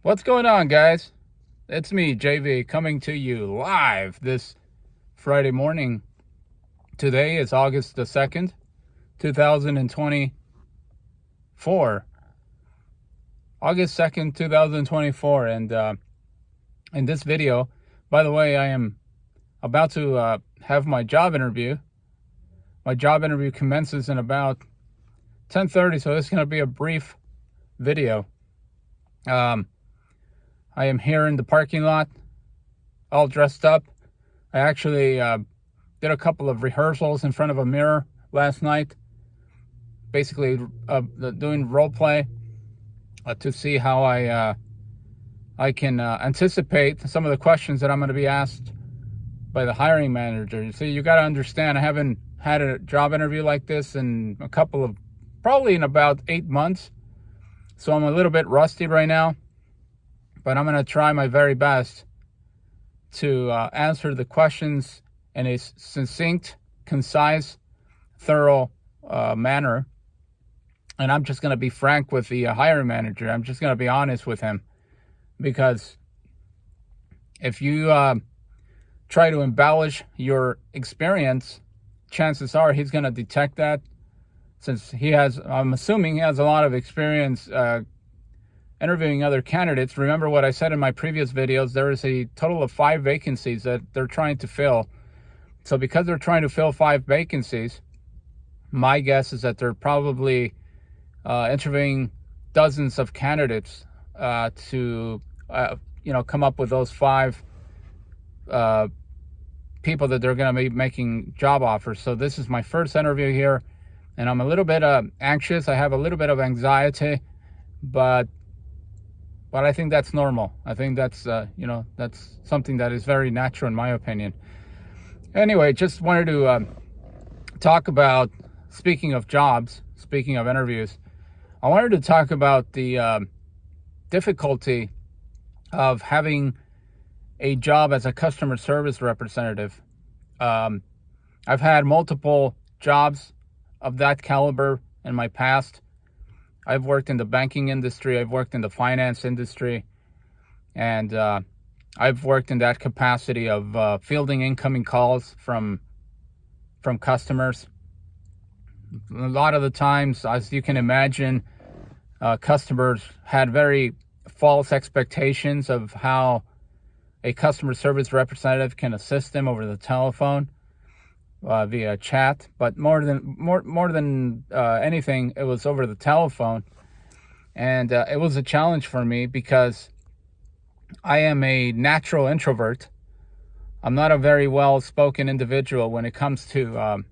What's going on, guys? It's me, JV, coming to you live this Friday morning. Today is August the 2nd, 2024. August 2nd, 2024. And in this video, by the way, I am about to have my job interview. My job interview commences in about 10:30, so this is going to be a brief video. I am here in the parking lot, all dressed up. I actually did a couple of rehearsals in front of a mirror last night, basically doing role play to see how I can anticipate some of the questions that I'm going to be asked by the hiring manager. You see, you got to understand, I haven't had a job interview like this in probably in about 8 months, so I'm a little bit rusty right now. But I'm going to try my very best to answer the questions in a succinct, concise, thorough manner. And I'm just going to be frank with the hiring manager. I'm just going to be honest with him. Because if you try to embellish your experience, chances are he's going to detect that. Since I'm assuming he has a lot of experience interviewing other candidates. Remember what I said in my previous videos, there is a total of 5 vacancies that they're trying to fill. So because they're trying to fill 5 vacancies, my guess is that they're probably interviewing dozens of candidates to come up with those 5 people that they're going to be making job offers. So this is my first interview here, and I'm a little bit anxious. I have a little bit of anxiety, but I think that's normal. I think that's, that's something that is very natural in my opinion. Anyway, just wanted to talk about, speaking of jobs, speaking of interviews, I wanted to talk about the difficulty of having a job as a customer service representative. I've had multiple jobs of that caliber in my past. I've worked in the banking industry, I've worked in the finance industry, and I've worked in that capacity of fielding incoming calls from customers. A lot of the times, as you can imagine, customers had very false expectations of how a customer service representative can assist them over the telephone, via chat, but more than anything, it was over the telephone. And it was a challenge for me because I am a natural introvert. I'm not a very well-spoken individual when it comes to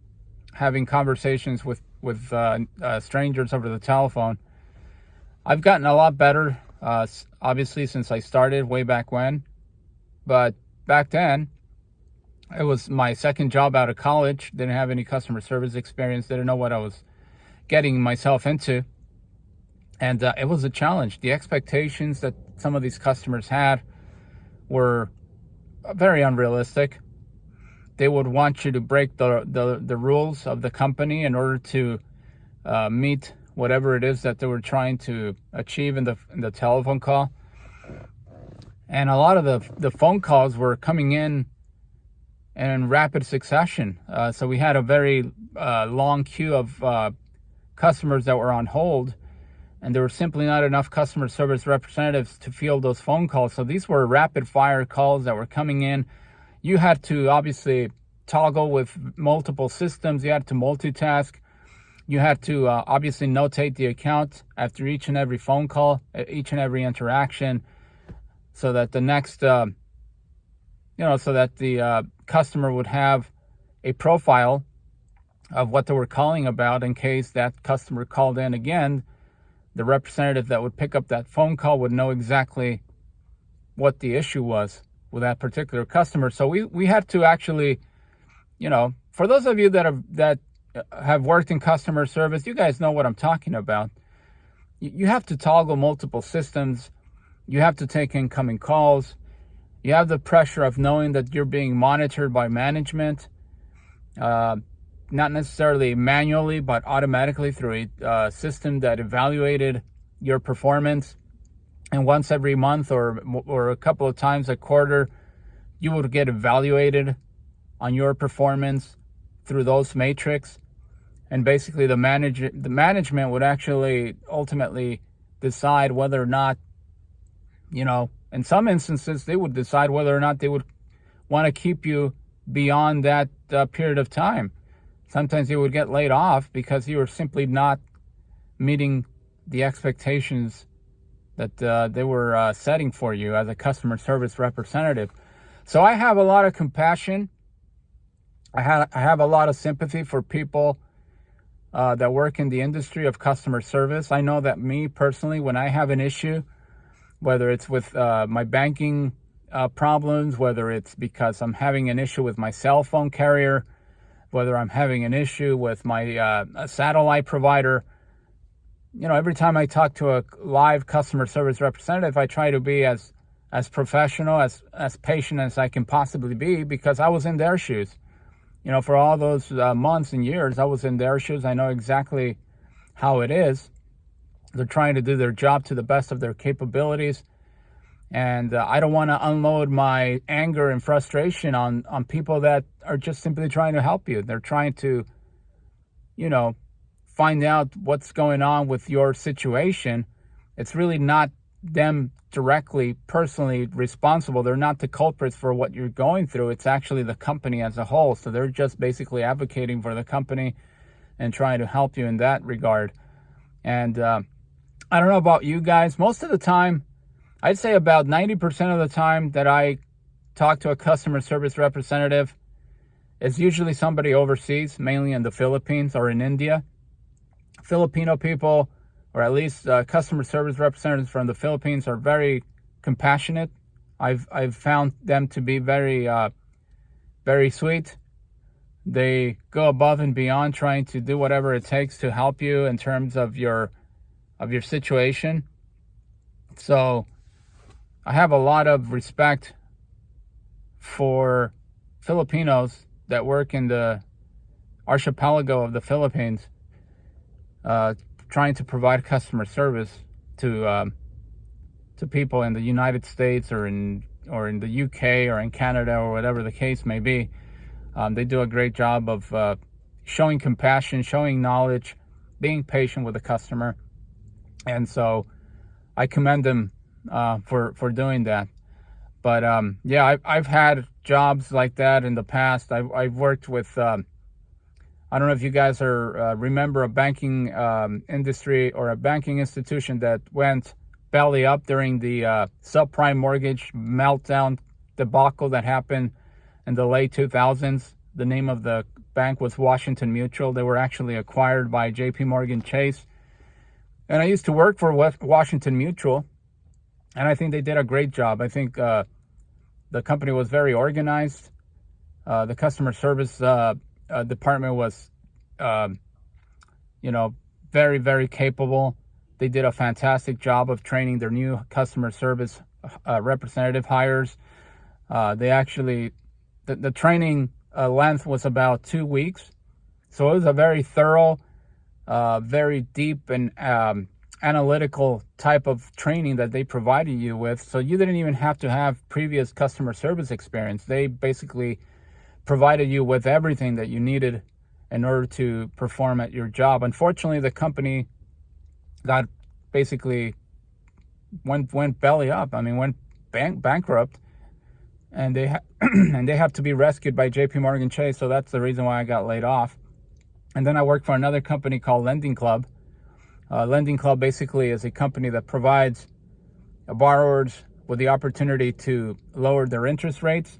having conversations with strangers over the telephone. I've gotten a lot better, obviously, since I started way back when. But back then, it was my second job out of college. Didn't have any customer service experience. Didn't know what I was getting myself into. And it was a challenge. The expectations that some of these customers had were very unrealistic. They would want you to break the rules of the company in order to meet whatever it is that they were trying to achieve in the telephone call. And a lot of the phone calls were coming in rapid succession. So we had a very long queue of customers that were on hold, and there were simply not enough customer service representatives to field those phone calls. So these were rapid fire calls that were coming in. You had to obviously toggle with multiple systems. You had to multitask. You had to obviously notate the account after each and every phone call, each and every interaction, so that the next so that the customer would have a profile of what they were calling about. In case that customer called in again, the representative that would pick up that phone call would know exactly what the issue was with that particular customer. So we had to actually, for those of you that have worked in customer service, you guys know what I'm talking about. You have to toggle multiple systems. You have to take incoming calls. You have the pressure of knowing that you're being monitored by management, not necessarily manually, but automatically through a system that evaluated your performance. and once every month or a couple of times a quarter, you would get evaluated on your performance through those metrics. And basically the management would actually ultimately decide whether or not, in some instances, they would decide whether or not they would want to keep you beyond that period of time. Sometimes you would get laid off because you were simply not meeting the expectations that they were setting for you as a customer service representative. So I have a lot of compassion. I have a lot of sympathy for people that work in the industry of customer service. I know that me personally, when I have an issue, whether it's with my banking problems, whether it's because I'm having an issue with my cell phone carrier, whether I'm having an issue with my satellite provider, every time I talk to a live customer service representative, I try to be as professional, as patient as I can possibly be, because I was in their shoes. For all those months and years, I was in their shoes. I know exactly how it is. They're trying to do their job to the best of their capabilities. And I don't want to unload my anger and frustration on people that are just simply trying to help you. They're trying to, find out what's going on with your situation. It's really not them directly, personally responsible. They're not the culprits for what you're going through. It's actually the company as a whole. So they're just basically advocating for the company and trying to help you in that regard. And I don't know about you guys. Most of the time, I'd say about 90% of the time that I talk to a customer service representative, it's usually somebody overseas, mainly in the Philippines or in India. Filipino people, or at least customer service representatives from the Philippines, are very compassionate. I've found them to be very, very sweet. They go above and beyond, trying to do whatever it takes to help you in terms of your situation. So I have a lot of respect for Filipinos that work in the archipelago of the Philippines, trying to provide customer service to people in the United States or in the UK or in Canada or whatever the case may be. They do a great job of showing compassion, showing knowledge, being patient with the customer, and so I commend them for doing that. But I've had jobs like that in the past. I've worked with. I don't know if you guys remember a banking industry or a banking institution that went belly up during the subprime mortgage meltdown debacle that happened in the late 2000s. The name of the bank was Washington Mutual. They were actually acquired by JP Morgan Chase. And I used to work for Washington Mutual, and I think they did a great job. I think the company was very organized. The customer service department was, very, very capable. They did a fantastic job of training their new customer service representative hires. They actually, the training length was about 2 weeks. So it was a very thorough, very deep and analytical type of training that they provided you with. So you didn't even have to have previous customer service experience. They basically provided you with everything that you needed in order to perform at your job. Unfortunately, the company got basically went belly up. I mean, went bankrupt, and they and they have to be rescued by JP Morgan Chase. So that's the reason why I got laid off. And then I worked for another company called Lending Club. Lending Club basically is a company that provides borrowers with the opportunity to lower their interest rates,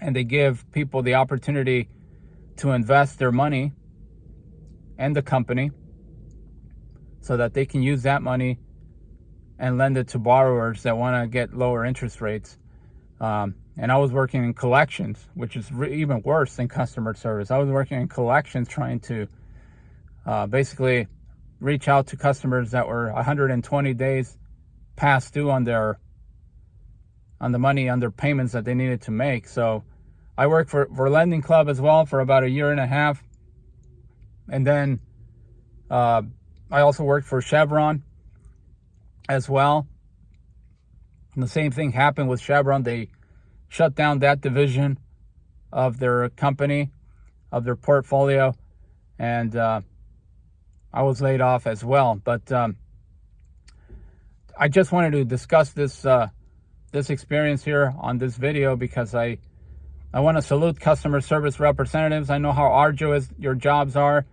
and they give people the opportunity to invest their money in the company so that they can use that money and lend it to borrowers that want to get lower interest rates. And I was working in collections, which is even worse than customer service. I was working in collections, trying to basically reach out to customers that were 120 days past due on their payments that they needed to make. So I worked for Lending Club as well for about 1.5 years. And then I also worked for Chevron as well. And the same thing happened with Chevron. They shut down that division of their company, of their portfolio, and I was laid off as well. But I just wanted to discuss this this experience here on this video because I want to salute customer service representatives. I know how arduous your jobs are.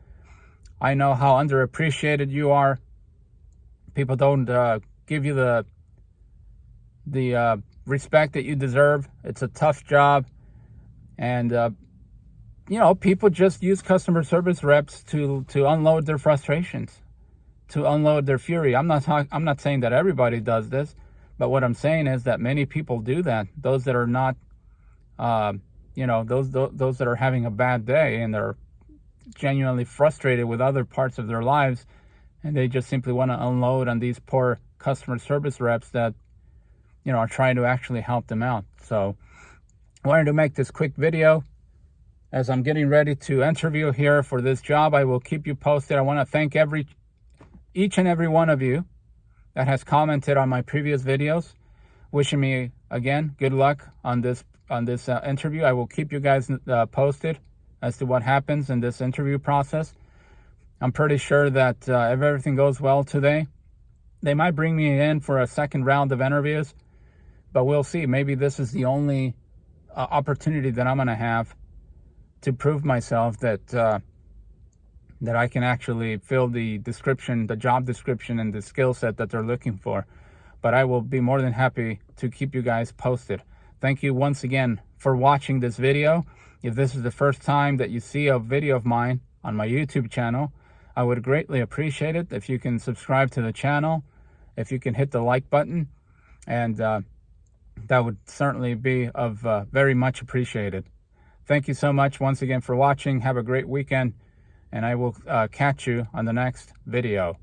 I know how underappreciated you are. People don't give you the respect that you deserve. It's a tough job, and you know, people just use customer service reps to unload their frustrations, to unload their fury. I'm not saying that everybody does this, but what I'm saying is that many people do that. Those that are not, you know, those that are having a bad day and they're genuinely frustrated with other parts of their lives, and they just simply want to unload on these poor customer service reps that, you know, are trying to actually help them out. So I wanted to make this quick video as I'm getting ready to interview here for this job. I will keep you posted. I want to thank each and every one of you that has commented on my previous videos, wishing me again good luck on this interview. I will keep you guys posted as to what happens in this interview process. I'm pretty sure that if everything goes well today, they might bring me in for a second round of interviews, but we'll see. Maybe this is the only opportunity that I'm going to have to prove myself that that I can actually fill the description, the job description, and the skill set that they're looking for. But I will be more than happy to keep you guys posted. Thank you once again for watching this video. If this is the first time that you see a video of mine on my YouTube channel, I would greatly appreciate it if you can subscribe to the channel, if you can hit the like button, and that would certainly be of very much appreciated. Thank you so much once again for watching. Have a great weekend, and I will catch you on the next video.